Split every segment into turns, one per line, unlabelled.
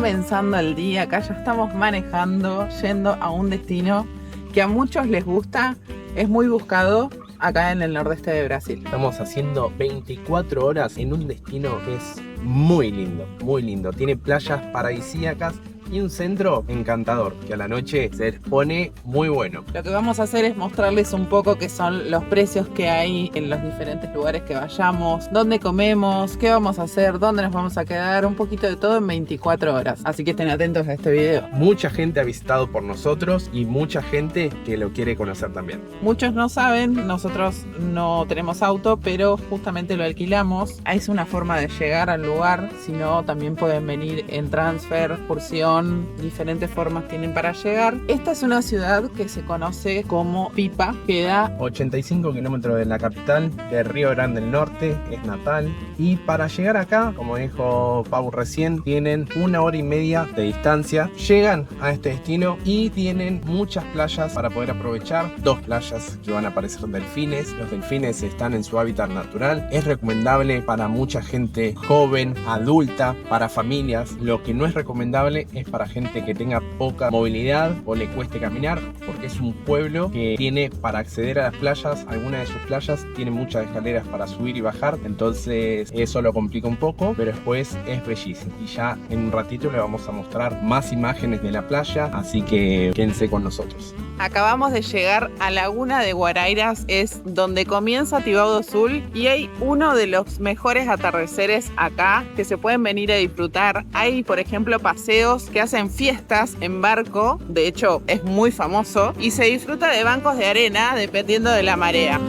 comenzando el día, acá ya estamos manejando, yendo a un destino que a muchos les gusta, es muy buscado acá en el nordeste de Brasil.
Estamos haciendo 24 horas en un destino que es muy lindo, muy lindo. Tiene playas paradisíacas y un centro encantador que a la noche se pone muy bueno.
Lo que vamos a hacer es mostrarles un poco qué son los precios que hay en los diferentes lugares que vayamos, dónde comemos, qué vamos a hacer, dónde nos vamos a quedar, un poquito de todo en 24 horas. Así que estén atentos a este video.
Mucha gente ha visitado por nosotros y mucha gente que lo quiere conocer también.
Muchos no saben, nosotros no tenemos auto, pero justamente lo alquilamos. Es una forma de llegar al lugar, si no también pueden venir en transfer, excursión, diferentes formas tienen para llegar. Esta es una ciudad que se conoce como Pipa, queda
85 kilómetros de la capital de Río Grande del Norte, es Natal. Y para llegar acá, como dijo Pau recién, tienen 1 hora y media de distancia. Llegan a este destino y tienen muchas playas para poder aprovechar. 2 playas que van a aparecer delfines. Los delfines están en su hábitat natural. Es recomendable para mucha gente joven, adulta, para familias. Lo que no es recomendable es para gente que tenga poca movilidad o le cueste caminar, porque es un pueblo que tiene para acceder a las playas, algunas de sus playas tienen muchas escaleras para subir y bajar, entonces eso lo complica un poco, pero después es bellísimo. Y ya en un ratito le vamos a mostrar más imágenes de la playa, así que quédense con nosotros.
Acabamos de llegar a Laguna de Guarairas, es donde comienza Tibau do Sul y hay uno de los mejores atardeceres acá que se pueden venir a disfrutar. Hay, por ejemplo, paseos que hacen fiestas en barco, de hecho es muy famoso, y se disfruta de bancos de arena dependiendo de la marea.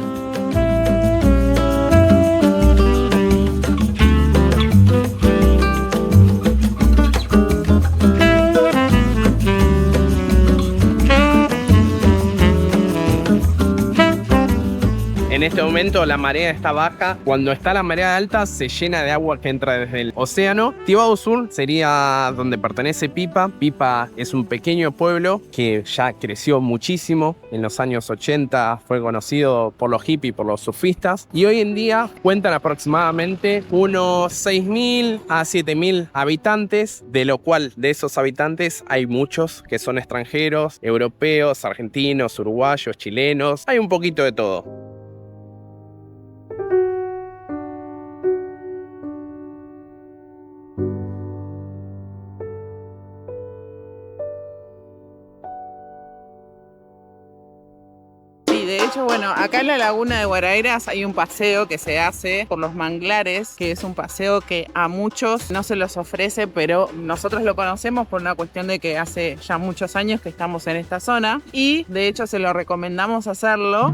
En este momento la marea está baja. Cuando está la marea alta se llena de agua que entra desde el océano. Tibau do Sul sería donde pertenece Pipa. Pipa es un pequeño pueblo que ya creció muchísimo. En los años 80 fue conocido por los hippies, por los surfistas. Y hoy en día cuentan aproximadamente unos 6.000 a 7.000 habitantes, de lo cual de esos habitantes hay muchos que son extranjeros, europeos, argentinos, uruguayos, chilenos. Hay un poquito de todo.
De hecho, bueno, acá en la Laguna de Guarairas hay un paseo que se hace por los manglares, que es un paseo que a muchos no se los ofrece, pero nosotros lo conocemos por una cuestión de que hace ya muchos años que estamos en esta zona y de hecho se lo recomendamos hacerlo.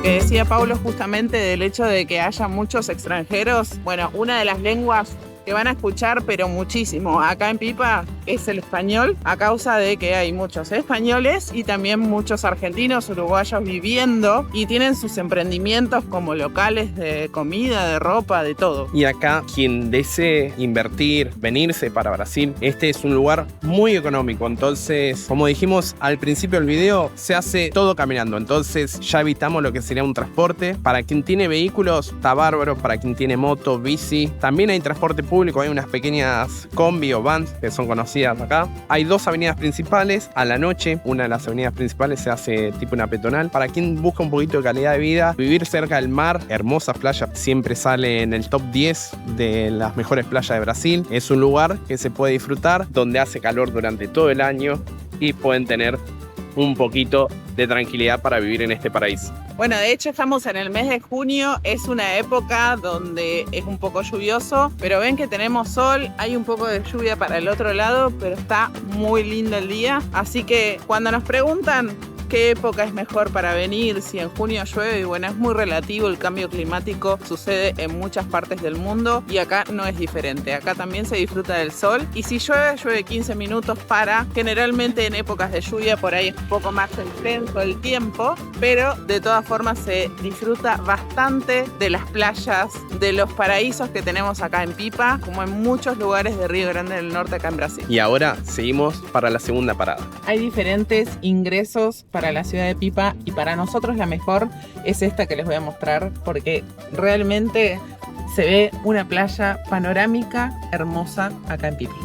Decía Paulo justamente del hecho de que haya muchos extranjeros. Bueno, una de las lenguas que van a escuchar, pero muchísimo, acá en Pipa es el español, a causa de que hay muchos españoles y también muchos argentinos, uruguayos viviendo y tienen sus emprendimientos como locales de comida, de ropa, de todo.
Y acá quien desee invertir, venirse para Brasil, este es un lugar muy económico, entonces como dijimos al principio del video, se hace todo caminando, entonces ya evitamos lo que sería un transporte. Para quien tiene vehículos está bárbaro, para quien tiene moto, bici, también hay transporte público, hay unas pequeñas combi o vans que son conocidas acá. Hay 2 avenidas principales. A la noche, una de las avenidas principales se hace tipo una peatonal. Para quien busca un poquito de calidad de vida, vivir cerca del mar, hermosas playas, siempre sale en el top 10 de las mejores playas de Brasil. Es un lugar que se puede disfrutar, donde hace calor durante todo el año y pueden tener un poquito de tranquilidad para vivir en este paraíso.
Bueno, de hecho estamos en el mes de junio, es una época donde es un poco lluvioso, pero ven que tenemos sol, hay un poco de lluvia para el otro lado, pero está muy lindo el día. Así que cuando nos preguntan qué época es mejor para venir, si en junio llueve, y bueno, es muy relativo, el cambio climático sucede en muchas partes del mundo y acá no es diferente, acá también se disfruta del sol y si llueve, llueve 15 minutos para, generalmente en épocas de lluvia por ahí es un poco más intenso el tiempo, pero de todas formas se disfruta bastante de las playas, de los paraísos que tenemos acá en Pipa, como en muchos lugares de Río Grande del Norte acá en Brasil.
Y ahora seguimos para la segunda parada.
Hay diferentes ingresos para para la ciudad de Pipa, y para nosotros la mejor es esta que les voy a mostrar, porque realmente se ve una playa panorámica hermosa acá en Pipa.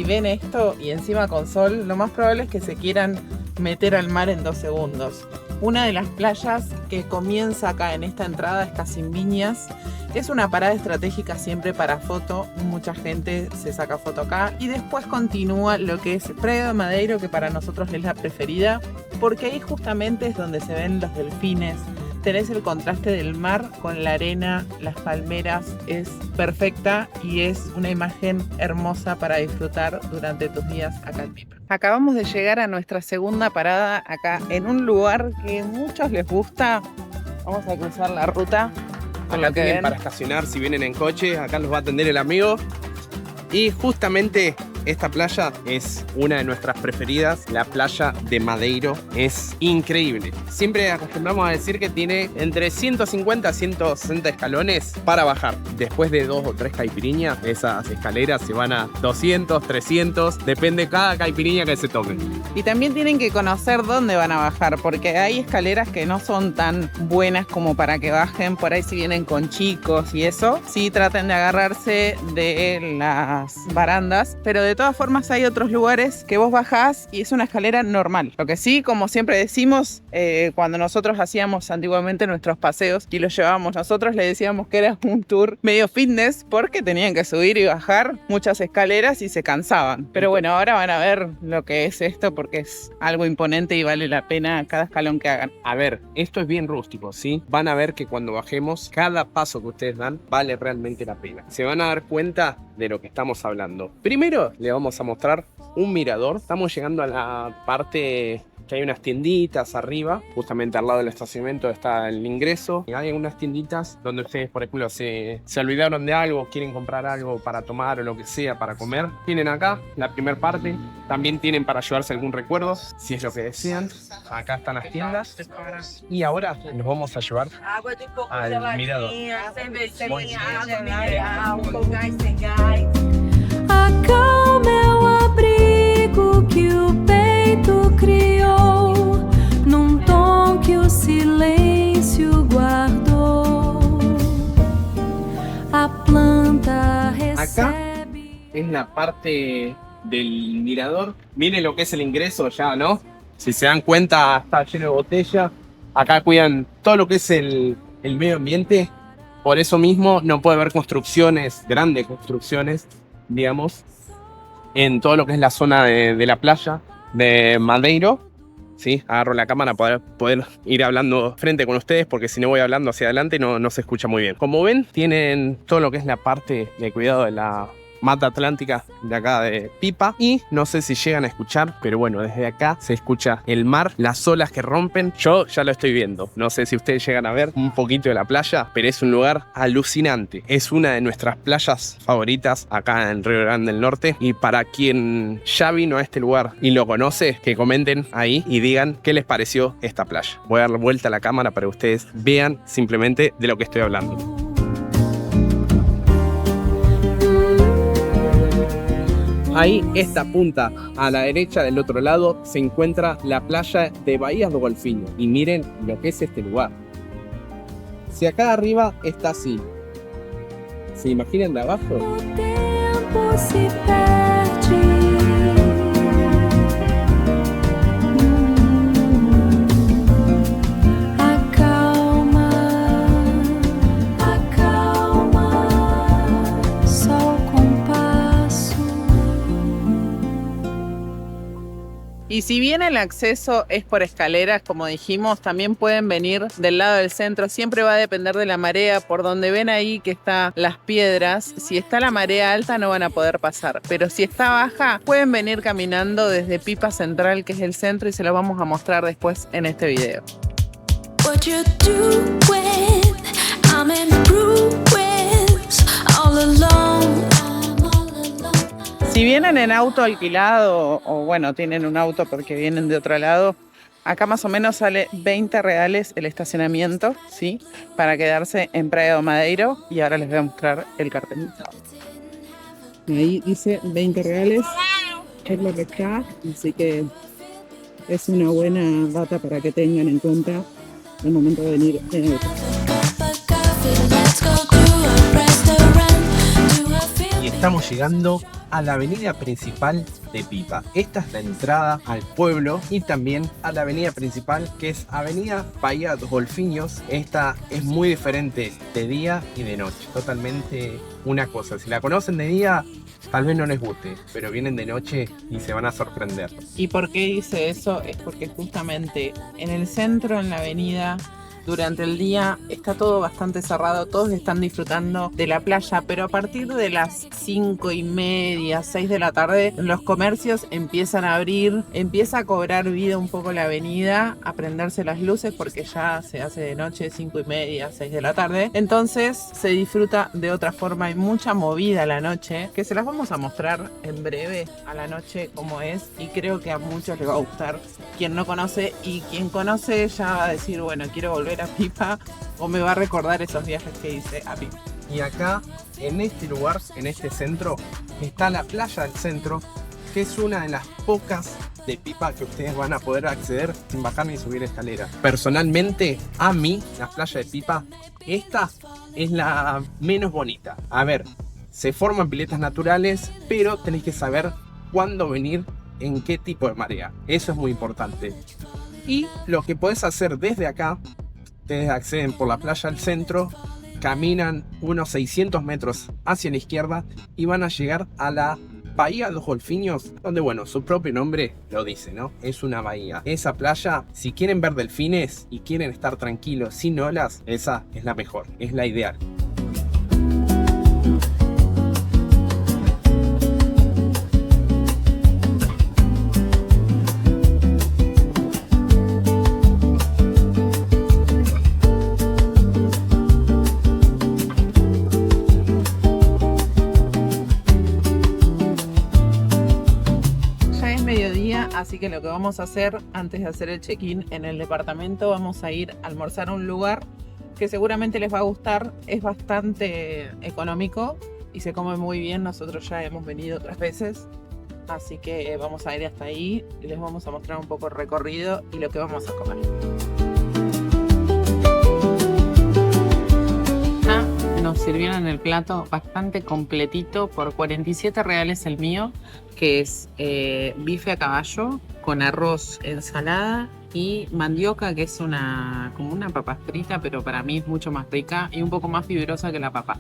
Ven esto y encima con sol, lo más probable es que se quieran meter al mar en 2 segundos. Una de las playas que comienza acá en esta entrada es Casimbiñas. Es una parada estratégica siempre para foto, mucha gente se saca foto acá, y después continúa lo que es Praia do Madeiro, que para nosotros es la preferida, porque ahí justamente es donde se ven los delfines. Tenés el contraste del mar con la arena, las palmeras, es perfecta y es una imagen hermosa para disfrutar durante tus días acá en Pipa. Acabamos de llegar a nuestra segunda parada acá en un lugar que a muchos les gusta. Vamos a cruzar la ruta.
Acá tienen para estacionar si vienen en coche, acá los va a atender el amigo. Y justamente esta playa es una de nuestras preferidas, la playa de Madeiro. Es increíble. Siempre acostumbramos a decir que tiene entre 150 a 160 escalones para bajar. Después de 2 o 3 caipiriñas, esas escaleras se van a 200, 300, depende de cada caipiriña que se tomen.
Y también tienen que conocer dónde van a bajar, porque hay escaleras que no son tan buenas como para que bajen. Por ahí si vienen con chicos y eso, sí traten de agarrarse de las barandas, pero de todas formas hay otros lugares que vos bajás y es una escalera normal. Lo que sí, como siempre decimos, cuando nosotros hacíamos antiguamente nuestros paseos y los llevábamos nosotros, le decíamos que era un tour medio fitness porque tenían que subir y bajar muchas escaleras y se cansaban. Pero bueno, ahora van a ver lo que es esto porque es algo imponente y vale la pena cada escalón que hagan.
A ver, esto es bien rústico, ¿sí? Van a ver que cuando bajemos, cada paso que ustedes dan vale realmente la pena. Se van a dar cuenta de lo que estamos hablando. Primero le vamos a mostrar un mirador. Estamos llegando a la parte que hay unas tienditas arriba, justamente al lado del estacionamiento está el ingreso. Y hay unas tienditas donde ustedes, por ejemplo, se olvidaron de algo, quieren comprar algo para tomar o lo que sea, para comer. Tienen acá la primera parte. También tienen para llevarse algún recuerdo, si es lo que desean. Acá están las tiendas. Y ahora nos vamos a llevar al mirador.
Acalma é o abrigo que o peito criou, num tom que o silêncio guardou. A planta
Acá
recebe.
es la parte del mirador. Miren lo que es el ingreso ya, ¿no? Si se dan cuenta, está lleno de botella. Acá cuidan todo lo que es el medio ambiente. Por eso mismo no puede haber construcciones, grandes construcciones, digamos, en todo lo que es la zona de la playa de Madeiro. ¿Sí? Agarro la cámara para poder ir hablando frente con ustedes, porque si no voy hablando hacia adelante no se escucha muy bien. Como ven, tienen todo lo que es la parte de cuidado de la mata atlántica de acá de Pipa, y no sé si llegan a escuchar, pero bueno, desde acá se escucha el mar, las olas que rompen. Yo ya lo estoy viendo, no sé si ustedes llegan a ver un poquito de la playa, pero es un lugar alucinante. Es una de nuestras playas favoritas acá en Río Grande del Norte, y para quien ya vino a este lugar y lo conoce, que comenten ahí y digan qué les pareció esta playa. Voy a dar vuelta a la cámara para que ustedes vean simplemente de lo que estoy hablando. Ahí, esta punta a la derecha del otro lado, se encuentra la playa de Bahías do Golfinho. Y miren lo que es este lugar. Si acá arriba está así, ¿se imaginan de abajo?
O tempo se perde. Acalma, acalma, sol com passo.
Y si bien el acceso es por escaleras, como dijimos, también pueden venir del lado del centro. Siempre va a depender de la marea. Por donde ven ahí que están las piedras, si está la marea alta no van a poder pasar. Pero si está baja, pueden venir caminando desde Pipa Central, que es el centro, y se lo vamos a mostrar después en este video.
What you doing? I'm in Bruins all alone.
Si vienen en auto alquilado o bueno, tienen un auto porque vienen de otro lado, acá más o menos sale 20 reales el estacionamiento, ¿sí? Para quedarse en Praia do Madeiro y ahora les voy a mostrar el cartelito. Ahí dice 20 reales, es lo que está, así que es una buena data para que tengan en cuenta el momento de venir en auto.
Y estamos llegando a la avenida principal de Pipa. Esta es la entrada al pueblo y también a la avenida principal, que es Avenida Bahía dos Golfinhos. Esta es muy diferente de día y de noche, totalmente una cosa. Si la conocen de día, tal vez no les guste, pero vienen de noche y se van a sorprender.
¿Y por qué dice eso? Es porque justamente en el centro, en la avenida, durante el día está todo bastante cerrado, todos están disfrutando de la playa, pero a partir de las 5:30, 6 de la tarde, los comercios empiezan a abrir, empieza a cobrar vida un poco la avenida, a prenderse las luces porque ya se hace de noche, 5:30, 6 de la tarde. Entonces se disfruta de otra forma, hay mucha movida a la noche, que se las vamos a mostrar en breve a la noche como es, y creo que a muchos les va a gustar. Quien no conoce y quien conoce ya va a decir, bueno, quiero volver a Pipa, o me va a recordar esos viajes que hice a Pipa.
Y acá, en este lugar, en este centro, está la playa del centro, que es una de las pocas de Pipa que ustedes van a poder acceder sin bajar ni subir escalera. Personalmente, a mí, la playa de Pipa, esta es la menos bonita. A ver, se forman piletas naturales, pero tenéis que saber cuándo venir, en qué tipo de marea. Eso es muy importante. Y lo que podés hacer desde acá, ustedes acceden por la playa al centro, caminan unos 600 metros hacia la izquierda y van a llegar a la Bahía dos Golfinhos, donde, bueno, su propio nombre lo dice, ¿no? Es una bahía. Esa playa, si quieren ver delfines y quieren estar tranquilos sin olas, esa es la mejor, es la ideal.
Así que lo que vamos a hacer antes de hacer el check-in en el departamento, vamos a ir a almorzar a un lugar que seguramente les va a gustar. Es bastante económico y se come muy bien. Nosotros ya hemos venido otras veces, así que vamos a ir hasta ahí y les vamos a mostrar un poco el recorrido y lo que vamos a comer. Nos sirvieron el plato bastante completito por 47 reales el mío, que es bife a caballo con arroz, ensalada y mandioca, que es como una papa frita, pero para mí es mucho más rica y un poco más fibrosa que la papa.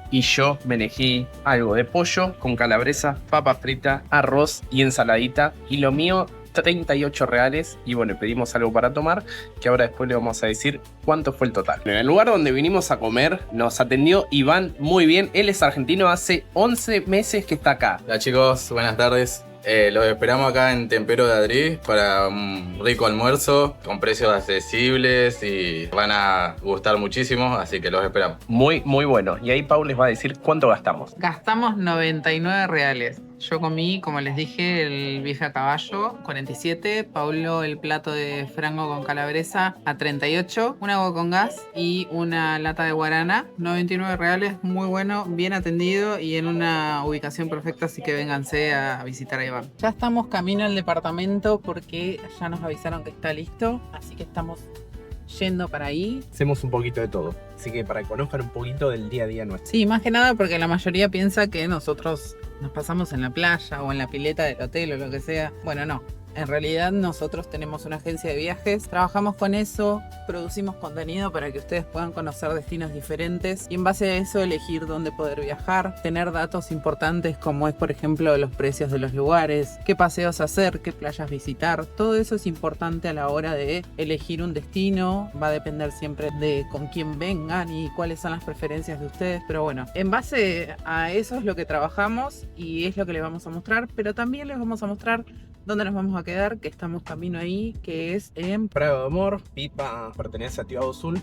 Y yo me elegí algo de pollo con calabresa, papa frita, arroz y ensaladita. Y lo mío, 38 reales. Y bueno, pedimos algo para tomar, que ahora después le vamos a decir cuánto fue el total. En el lugar donde vinimos a comer nos atendió Iván muy bien. Él es argentino, hace 11 meses que está acá.
Hola chicos, buenas tardes. Los esperamos acá en Tempero de Adri para un rico almuerzo con precios accesibles y van a gustar muchísimo, así que los esperamos.
Muy, muy bueno. Y ahí Pau les va a decir cuánto gastamos.
Gastamos 99 reales. Yo comí, como les dije, el bife a caballo, 47. Paulo, el plato de frango con calabresa, a 38. Un agua con gas y una lata de guarana, 99 reales. Muy bueno, bien atendido y en una ubicación perfecta, así que vénganse a visitar a Iván. Ya estamos camino al departamento porque ya nos avisaron que está listo, así que estamos yendo para ahí.
Hacemos un poquito de todo, así que para que conozcan un poquito del día a día nuestro.
Sí, más que nada porque la mayoría piensa que nosotros nos pasamos en la playa o en la pileta del hotel o lo que sea. Bueno, no. En realidad nosotros tenemos una agencia de viajes, trabajamos con eso, producimos contenido para que ustedes puedan conocer destinos diferentes y en base a eso elegir dónde poder viajar, tener datos importantes como es por ejemplo los precios de los lugares, qué paseos hacer, qué playas visitar. Todo eso es importante a la hora de elegir un destino, va a depender siempre de con quién vengan y cuáles son las preferencias de ustedes, pero bueno, en base a eso es lo que trabajamos y es lo que les vamos a mostrar, pero también les vamos a mostrar dónde nos vamos a quedar, que estamos camino ahí, que es en
Praia do Amor. Pipa pertenece a Tío Azul,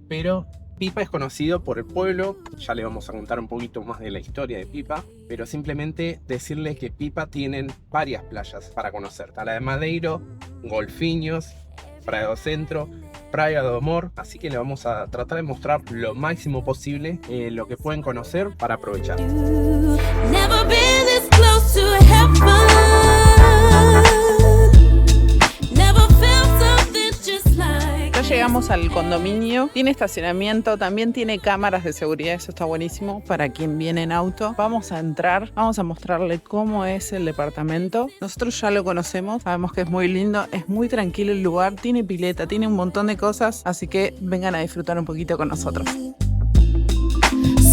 pero Pipa es conocido por el pueblo, ya le vamos a contar un poquito más de la historia de Pipa, pero simplemente decirles que Pipa tienen varias playas para conocer. Está la de Madeiro, Golfinhos, Praia do Centro, Praia do Amor, así que le vamos a tratar de mostrar lo máximo posible lo que pueden conocer para aprovechar.
Never been this close to heaven. Never felt something just like.
Ya llegamos al condominio, tiene estacionamiento, también tiene cámaras de seguridad, eso está buenísimo para quien viene en auto. Vamos a entrar, vamos a mostrarle cómo es el departamento. Nosotros ya lo conocemos, sabemos que es muy lindo, es muy tranquilo el lugar, tiene pileta, tiene un montón de cosas, así que vengan a disfrutar un poquito con nosotros.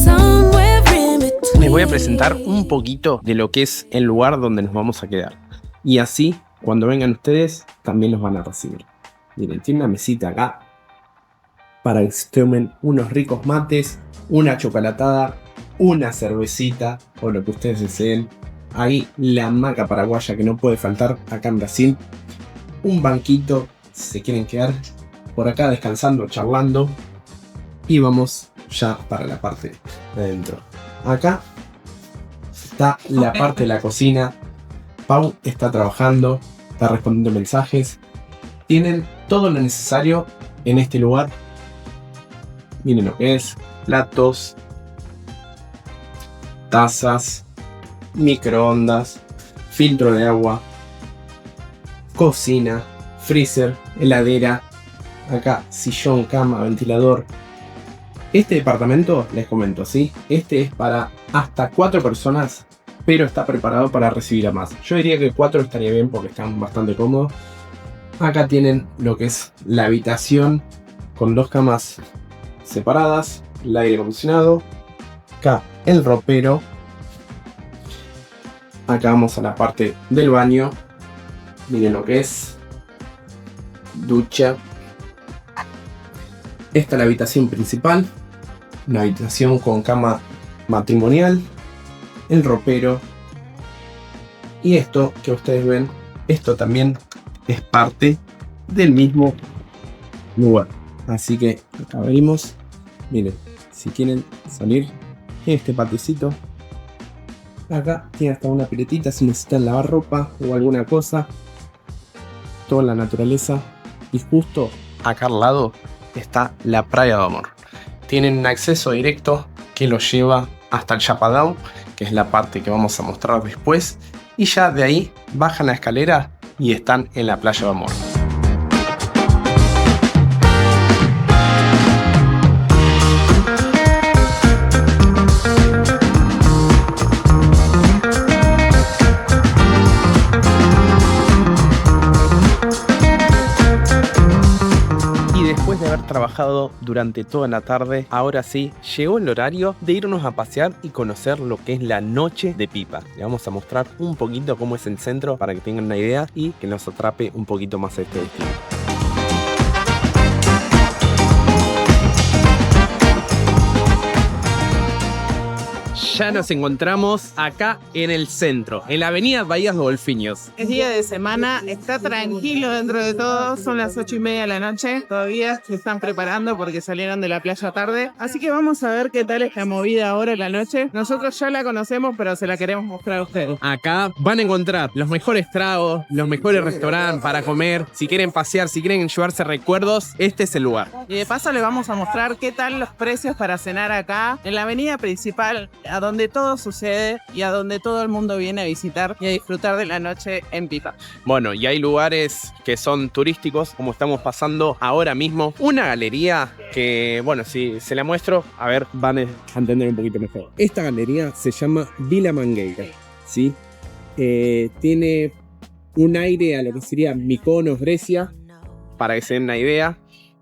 Somewhere in between.
Les voy a presentar un poquito de lo que es el lugar donde nos vamos a quedar. Y así, cuando vengan ustedes, también los van a recibir. Miren, tiene una mesita acá para que se tomen unos ricos mates, una chocolatada, una cervecita o lo que ustedes deseen. Ahí la hamaca paraguaya que no puede faltar acá en Brasil. Un banquito si se quieren quedar por acá descansando, charlando. Y vamos ya para la parte de adentro. Acá está la parte de la cocina. Pau está trabajando, está respondiendo mensajes. Tienen todo lo necesario en este lugar. Miren lo que es: platos, tazas, microondas, filtro de agua, cocina, freezer, heladera. Acá sillón, cama, ventilador. Este departamento, les comento, ¿sí? Este es para hasta 4 personas, pero está preparado para recibir a más. Yo diría que 4 estaría bien porque están bastante cómodos. Acá tienen lo que es la habitación con 2 camas separadas, el aire acondicionado, acá el ropero. Acá vamos a la parte del baño. Miren lo que es ducha. Esta es la habitación principal, una habitación con cama matrimonial, el ropero. Y esto que ustedes ven, esto también es parte del mismo lugar. Así que acá abrimos. Miren, si quieren salir, tiene este patiecito. Acá tiene hasta una piletita si necesitan lavar ropa o alguna cosa. Toda la naturaleza. Y justo acá al lado está la Praia do Amor. Tienen un acceso directo que los lleva hasta el Chapadão, que es la parte que vamos a mostrar después. Y ya de ahí bajan la escalera y están en la Playa do Amor. Y después de haber trabajado durante toda la tarde, ahora sí, llegó el horario de irnos a pasear y conocer lo que es la noche de Pipa. Le vamos a mostrar un poquito cómo es el centro para que tengan una idea y que nos atrape un poquito más a este destino. Ya nos encontramos acá en el centro, en la avenida Bahías de Golfinhos.
Es día de semana, está tranquilo dentro de todo, son las 8:30 de la noche, todavía se están preparando porque salieron de la playa tarde, así que vamos a ver qué tal es la movida ahora en la noche. Nosotros ya la conocemos, pero se la queremos mostrar a ustedes.
Acá van a encontrar los mejores tragos, los mejores restaurantes para comer. Si quieren pasear, si quieren llevarse recuerdos, este es el lugar.
Y de paso les vamos a mostrar qué tal los precios para cenar acá, en la avenida principal, a donde todo sucede y a donde todo el mundo viene a visitar y a disfrutar de la noche en Pipa.
Bueno, y hay lugares que son turísticos, como estamos pasando ahora mismo. Una galería que, bueno, si se la muestro, a ver, van a entender un poquito mejor. Esta galería se llama Vila Mangueira, ¿sí? Tiene un aire a lo que sería Mykonos, Grecia, para que se den una idea.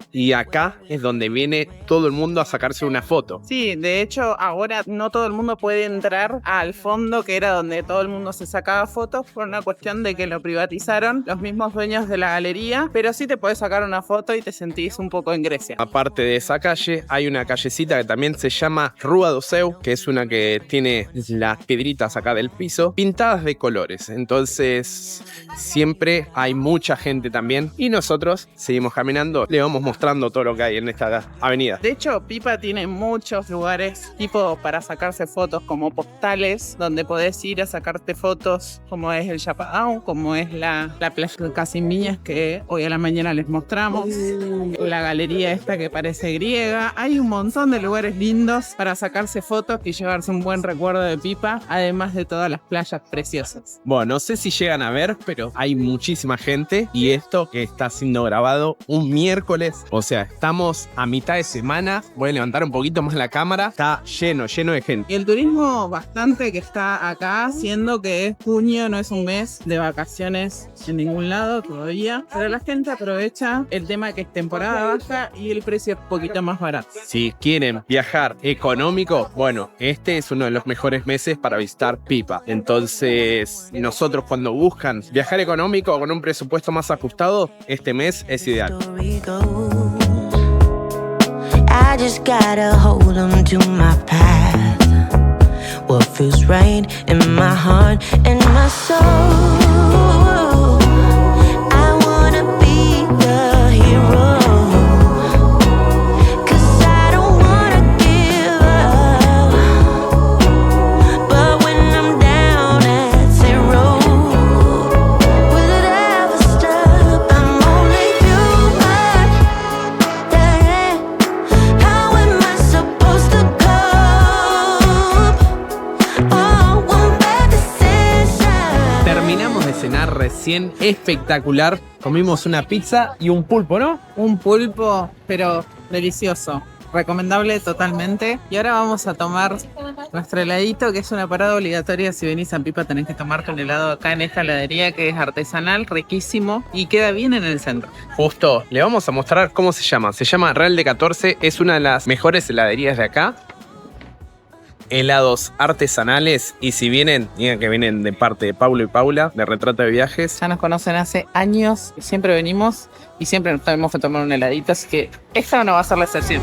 Y acá es donde viene todo el mundo a sacarse una foto.
Sí, de hecho ahora no todo el mundo puede entrar al fondo, que era donde todo el mundo se sacaba fotos, por una cuestión de que lo privatizaron los mismos dueños de la galería, pero sí te puedes sacar una foto y te sentís un poco en Grecia.
Aparte de esa calle, hay una callecita que también se llama Rua do Seu, que es una que tiene las piedritas acá del piso pintadas de colores. Entonces siempre hay mucha gente también y nosotros seguimos caminando, le vamos mostrando todo lo que hay en esta avenida.
De hecho, Pipa tiene muchos lugares tipo para sacarse fotos como postales, donde podés ir a sacarte fotos, como es el Chapadão, como es la playa de Casimbiñas que hoy a la mañana les mostramos, la galería esta que parece griega. Hay un montón de lugares lindos para sacarse fotos y llevarse un buen recuerdo de Pipa, además de todas las playas preciosas.
Bueno, no sé si llegan a ver, pero hay muchísima gente y esto que está siendo grabado un miércoles, o sea, estamos a mitad de semana. Voy a levantar un poquito más la cámara, está lleno de gente.
Y el turismo bastante que está acá, siendo que junio no es un mes de vacaciones en ningún lado todavía, pero la gente aprovecha el tema que es temporada baja y el precio es un poquito más barato.
Si quieren viajar económico, bueno, este es uno de los mejores meses para visitar Pipa. Entonces, nosotros cuando buscan viajar económico con un presupuesto más ajustado, este mes es ideal.
I just gotta hold on to my path. What feels right in my heart and my soul. I wanna be the hero. 'Cause I don't wanna give up. But when I'm down at zero, will it ever stop? I'm only human. Yeah. How am I supposed to cope? Oh, one bad decision.
Terminamos de cenar recién, espectacular. Comimos una pizza y un pulpo, ¿no?
Un pulpo, pero delicioso. Recomendable totalmente. Y ahora vamos a tomar nuestro heladito, que es una parada obligatoria. Si venís a Pipa tenés que tomarte un helado acá en esta heladería que es artesanal, riquísimo y queda bien en el centro.
Justo, le vamos a mostrar cómo se llama. Se llama Real de 14, es una de las mejores heladerías de acá. Helados artesanales, y si vienen, digan que vienen de parte de Paulo y Paula, de Retrato de Viajes.
Ya nos conocen hace años, siempre venimos y siempre nos tenemos que tomar un heladito, así que esta no va a ser la excepción.